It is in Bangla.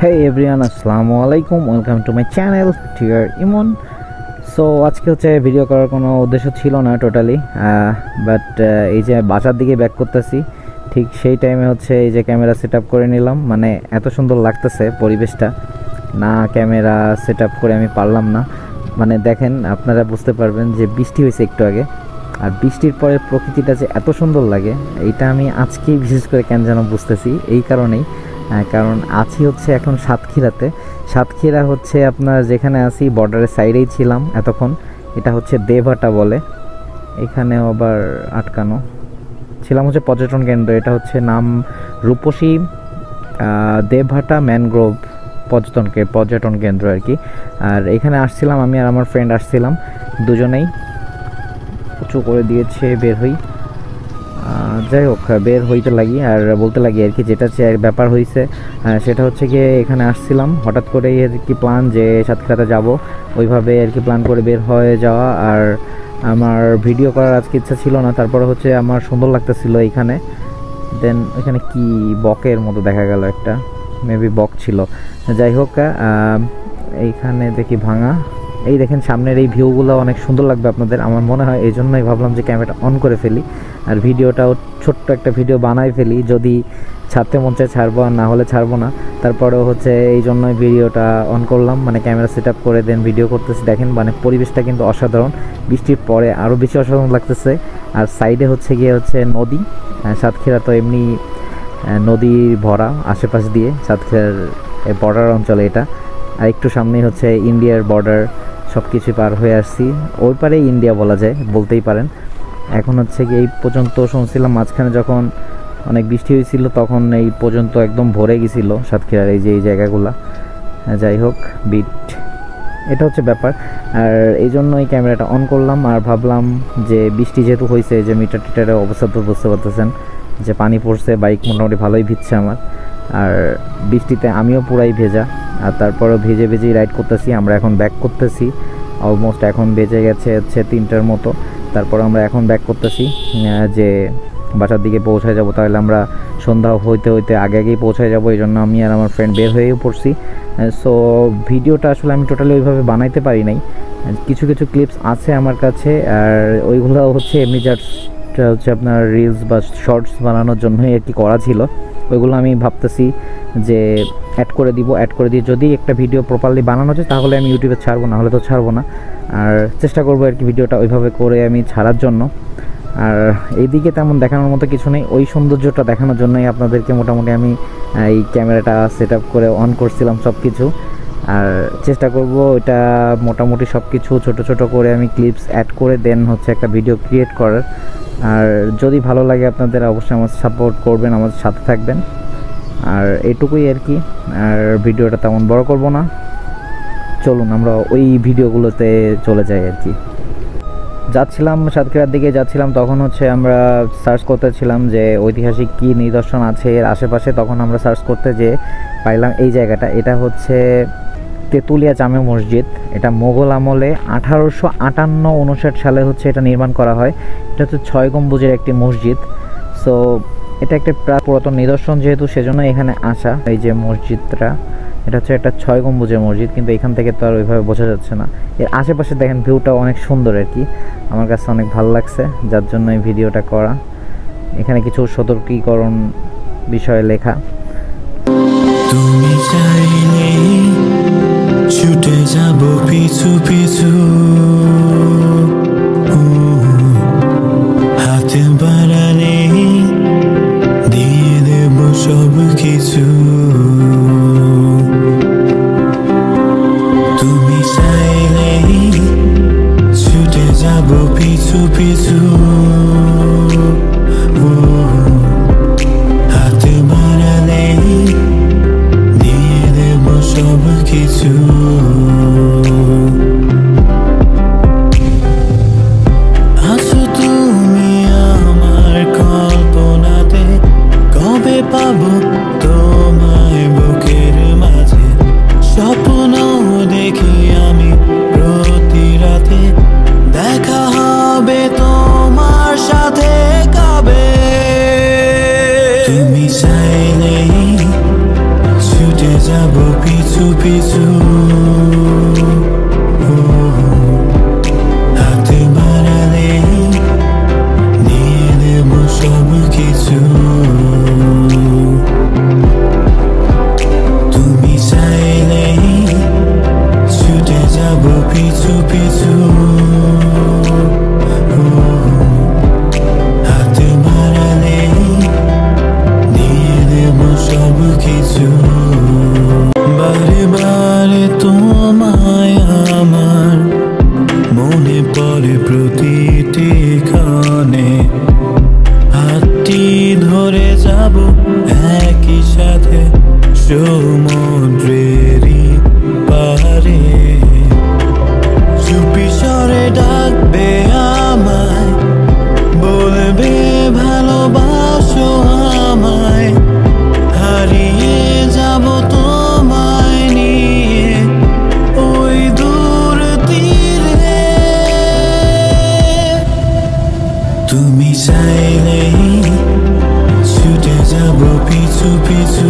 Hey everyone, আসসালামু আলাইকুম, welcome to my channel Tiar Imon. So আজকে হচ্ছে ভিডিও করার কোনো উদ্দেশ্য ছিল না টোটালি, বাট এই যে বাসার দিকে ব্যাক করতেছি ঠিক সেই টাইমে হচ্ছে এই যে ক্যামেরা সেট আপ করে নিলাম। মানে এত সুন্দর লাগতেছে পরিবেশটা, না ক্যামেরা সেট আপ করে আমি পারলাম না। মানে দেখেন, আপনারা বুঝতে পারবেন যে বৃষ্টি হয়েছে একটু আগে, আর বৃষ্টির পরে প্রকৃতিটা যে এত সুন্দর লাগে এইটা আমি আজকেই বিশেষ করে কেন যেন বুঝতেছি। এই কারণেই, কারণ আছি হচ্ছে এখন সাতক্ষীরাতে। সাতক্ষীরা হচ্ছে আপনার যেখানে আছি বর্ডারের সাইডেই ছিলাম এতক্ষণ। এটা হচ্ছে দেবহাটা বলে, এখানেও আবার আটকানো ছিলাম হচ্ছে পর্যটন কেন্দ্র। এটা হচ্ছে নাম রূপসী দেবহাটা ম্যানগ্রোভ পর্যটন কেন্দ্র আর কি। আর এখানে আসছিলাম আমি আর আমার ফ্রেন্ড আসছিলাম, দুজনেই উঁচু করে দিয়েছে বের হই। যাই হোক, বের হইতে লাগি আর বলতে লাগি আর কি, যেটা ব্যাপার হয়েছে সেটা হচ্ছে গিয়ে এখানে আসছিলাম হঠাৎ করে আর কি, প্ল্যান যে সাতক্ষীরাতে যাব, ওইভাবে আর কি প্ল্যান করে বের হয়ে যাওয়া। আর আমার ভিডিও করার আজকে ইচ্ছা ছিল না, তারপরে হচ্ছে আমার সুন্দর লাগতেছিল এইখানে। দেন এখানে কি বকের মতো দেখা গেল, একটা মেবি বক ছিল। যাই হোক, এইখানে দেখি ভাঙা। এই দেখেন সামনের এই ভিউগুলো অনেক সুন্দর লাগবে আপনাদের, আমার মনে হয়। এই জন্যই ভাবলাম যে ক্যামেরাটা অন করে ফেলি আর ভিডিওটাও ছোট্ট একটা ভিডিও বানাই ফেলি। যদি ছাড়তে মন চায় ছাড়বো, আর না হলে ছাড়বো না। তারপরেও হচ্ছে এই জন্যই ভিডিওটা অন করলাম, মানে ক্যামেরা সেট আপ করে দেন ভিডিও করতেছি। দেখেন মানে পরিবেশটা কিন্তু অসাধারণ, বৃষ্টির পরে আরও বেশি অসাধারণ লাগতেছে। আর সাইডে হচ্ছে গিয়ে হচ্ছে নদী, সাতক্ষীরা তো এমনি নদী ভরা আশেপাশ দিয়ে, সাতক্ষীরার বর্ডার অঞ্চলে এটা। আর একটু সামনেই হচ্ছে ইন্ডিয়ার বর্ডার, সব কিছু পার হয়ে আসছি। ওই পারে ইন্ডিয়া বলা যায়, বলতেই পারেন। এখন হচ্ছে কি এই পর্যন্ত শুনছিলাম মাঝখানে যখন অনেক বৃষ্টি হয়েছিল তখন এই পর্যন্ত একদম ভরে গেছিলো সাতক্ষীরার এই যে এই জায়গাগুলো। যাই হোক, বিট এটা হচ্ছে ব্যাপার। আর এই জন্য এই ক্যামেরাটা অন করলাম আর ভাবলাম যে বৃষ্টি যেহেতু হয়েছে, যে মিটার টিটারের অবস্থা তো বুঝতে পারতেছেন যে পানি পড়ছে, বাইক মোটামুটি ভালোই ভিজছে আমার। আর বৃষ্টিতে আমিও পুরাই ভেজা, আর তারপরেও ভেজে ভেজেই রাইড করতেছি। আমরা এখন ব্যাক করতেছি, অলমোস্ট এখন বেজে গেছে হচ্ছে 3টার মতো। তারপর আমরা এখন ব্যাক করতেছি যে বাসার দিকে পৌঁছায় যাব। তাহলে আমরা সন্ধ্যা হইতে হইতে আগে আগেই পৌঁছায় যাব, এই জন্য আমি আর আমার ফ্রেন্ড বের হয়েও পড়ছি। সো ভিডিওটা আসলে আমি টোটালি ওইভাবে বানাইতে পারি নাই, কিছু কিছু ক্লিপস আছে আমার কাছে, আর ওইগুলো হচ্ছে এমনি জাস্ট হচ্ছে আপনার রিলস বা শর্টস বানানোর জন্যই আর কি করা ছিল। ওইগুলো আমি ভাবতেছি যে অ্যাড করে দিয়ে যদি একটা ভিডিও প্রপারলি বানানো যায় তাহলে আমি ইউটিউবে ছাড়বো, না হলে তো ছাড়বো না। আর চেষ্টা করবো আর কি ভিডিওটা ওইভাবে করে আমি ছাড়ার জন্য। আর এইদিকে তেমন দেখানোর মতো কিছু নেই, ওই সৌন্দর্যটা দেখানোর জন্যই আপনাদেরকে মোটামুটি আমি এই ক্যামেরাটা সেট আপ করে অন করছিলাম সব কিছু। আর চেষ্টা করব এটা মোটামুটি সব কিছু ছোটো ছোটো করে আমি ক্লিপস অ্যাড করে দেন হচ্ছে একটা ভিডিও ক্রিয়েট করার। আর যদি ভালো লাগে আপনাদের অবশ্যই আমার সাপোর্ট করবেন, আমাদের সাথে থাকবেন। আর এইটুকুই আর কি, আর ভিডিওটা তেমন বড় করব না। চলুন আমরা ওই ভিডিওগুলোতে চলে যাই আর কি। যাচ্ছিলাম সাতক্ষীরার দিকে যাচ্ছিলাম, তখন হচ্ছে আমরা সার্চ করতেছিলাম যে ঐতিহাসিক কী নিদর্শন আছে এর আশেপাশে। তখন আমরা সার্চ করতে যে পাইলাম এই জায়গাটা, এটা হচ্ছে তেঁতুলিয়া জামে মসজিদ। এটা মোগল আমলে 1858-59 সালে হচ্ছে এটা নির্মাণ করা হয়। এটা হচ্ছে 6 গম্বুজের একটি মসজিদ। সো এটা একটা পুরাতন নিদর্শন যেহেতু, সেজন্য এখানে আসা। এই যে মসজিদটা, এটা হচ্ছে একটা 6 গম্বুজের মসজিদ, কিন্তু এখান থেকে তো আর ওইভাবে বোঝা যাচ্ছে না। এর আশেপাশে দেখেন ভিউটা অনেক সুন্দর আর কি, আমার কাছে অনেক ভালো লাগছে, যার জন্য এই ভিডিওটা করা। এখানে কিছু সতর্কীকরণ বিষয়ে লেখা। তুমি চাইলে ছুটে যাব পিছু পিছু, হাতে বাড়ালে দিয়ে দেব সব কিছু। তুমি চাইলে ছুটে যাব পিছু পিছু, হাতে বাড়ালে দিয়ে দেব সব কিছু। যাব পিছু পিছু হাতে বাড়ালে দিয়ে দেব সব কিছু তুমি চাইলেই ছুটে যাব পিছু পিছু হাতে বাড়ালে দিয়ে দেব সব কিছু বারে বারে তোমায় আমার মনে পড়ে প্রতিটি ক্ষণে হাতটি ধরে যাব একই সাথে সমুদ্রেরই পারে চুপি স্বরে ডাকবে আমায় বলবে ভালোবাসো আমায় হারিয়ে যাব তোমায় নিয়ে ওই দূর তীরে তুমি চাইলেই ছুটে যাব পিছু পিছু